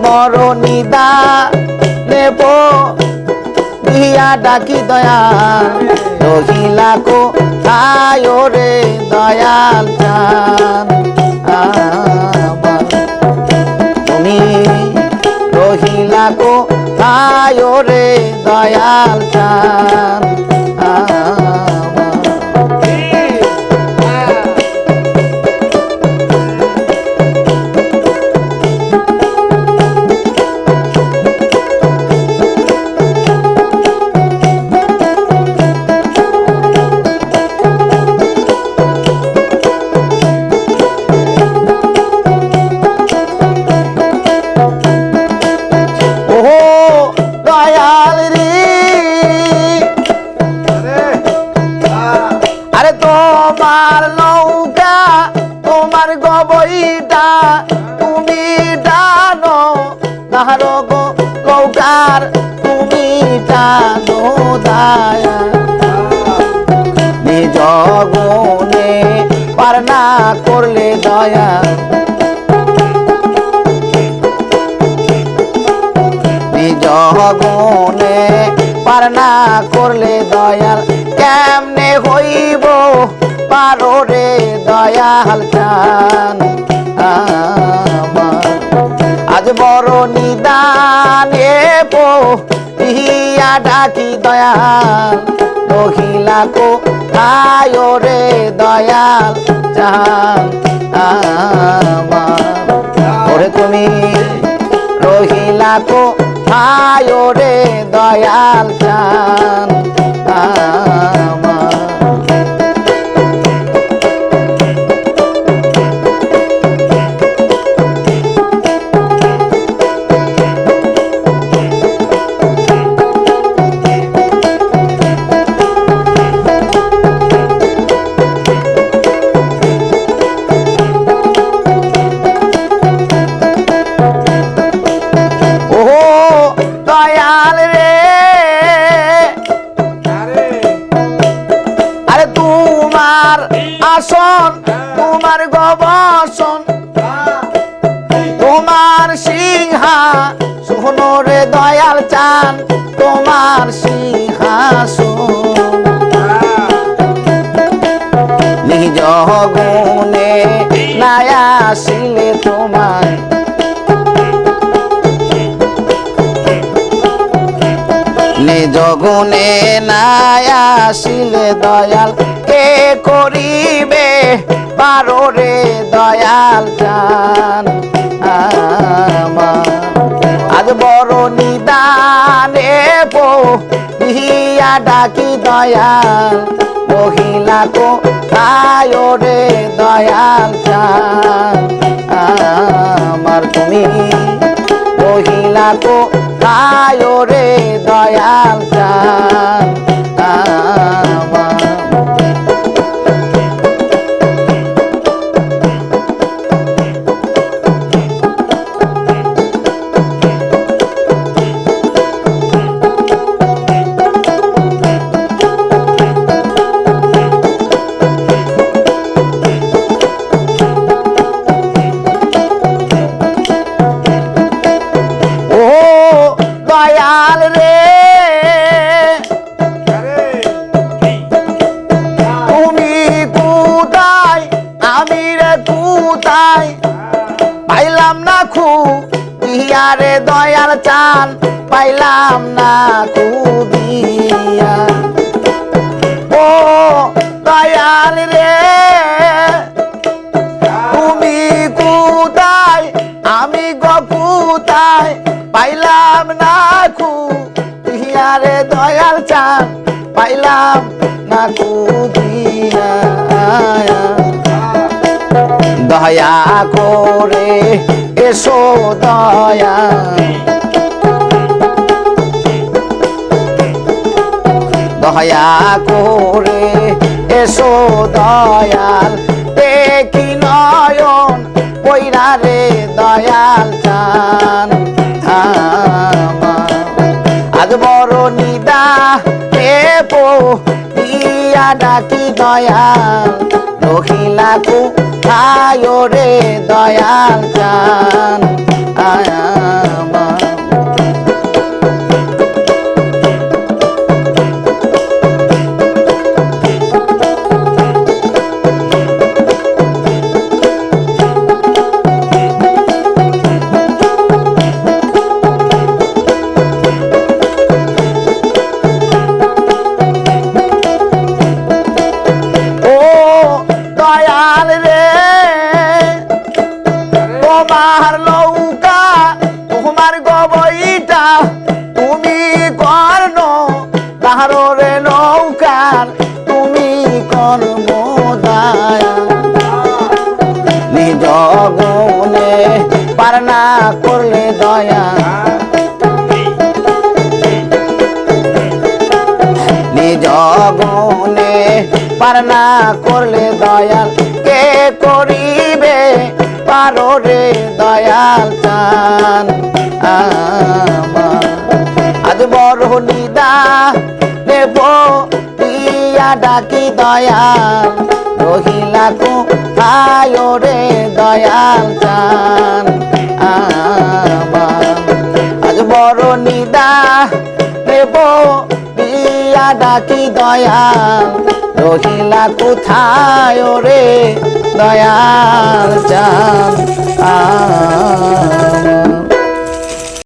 বড় নিদা নেব দিয়া ডাকি দয়াল রহিলা কো আয়ো রে দয়াল চান তুমি রহিলা কো আয়ো রে দয়াল চান তোমার নৌকা তোমার গবইটা তুমি জানো তাহার নৌকার তুমি জানো দায়া নিজ গুণে পার না করলে দয়া নিজ গুণে পার না করলে দয়াল কেমনে হইব পারো রে দয়াল চান আজ বড় নিদানে ইয়া ডাকি দয়াল রহিলা কো আয়ো রে দয়াল চান ওরে তুমি রহিলা কো আয়ো রে দয়াল চান আসন তোমার গবসন তোমার সিংহাসন রে দয়াল চান তোমার সিংহাসন নিজ গুণে নাই আসিলে তোমার নিজ গুণে নাই আসিলে দয়াল কে করিবে পারো রে দয়াল চান আজ বড় নিদানে ইয়া ডাকি দয়াল মহিলা কো আয়ো রে দয়াল চান আমার তুমি মহিলা কো আয়ো রে দয়াল চান দয়াল রে তুমি কোথায় আমি রে কোথায় পাইলাম না খুদিয়া রে দয়াল চান পাইলাম না খুদিয়া ও দয়াল রে তুমি কোথায় আমি গো কোথায় পাইলাম না খুদিয়া রে দয়াল চান পাইলাম না খুদিয়া দয়া করে এসো দয়া দয়া করে এসো দয়াল দেখি নয়ন পয়রা রে দয়াল চান আজ বড় নিদা ইয়া ডাকি দয়াল রহিলা কো আয়ো রে দয়াল চান তোমার নৌকা তোমার গবইটা তুমি কর্ণ তাহারে নৌকার তুমি কর্ম দায়া নিজ গুণে পার না করলে দয়া নিজ গুণে পার না করলে দয়াল কে করিবে পারো রে দয়াল চান আজ বড় নিদা দেব দিয়া ডাকি দয়াল রহিলা কো আয় রে দয়াল চান আজ বড় নিদা দেব দিয়া ডাকি দয়াল রহিলা কোথায় রে দয়াল চান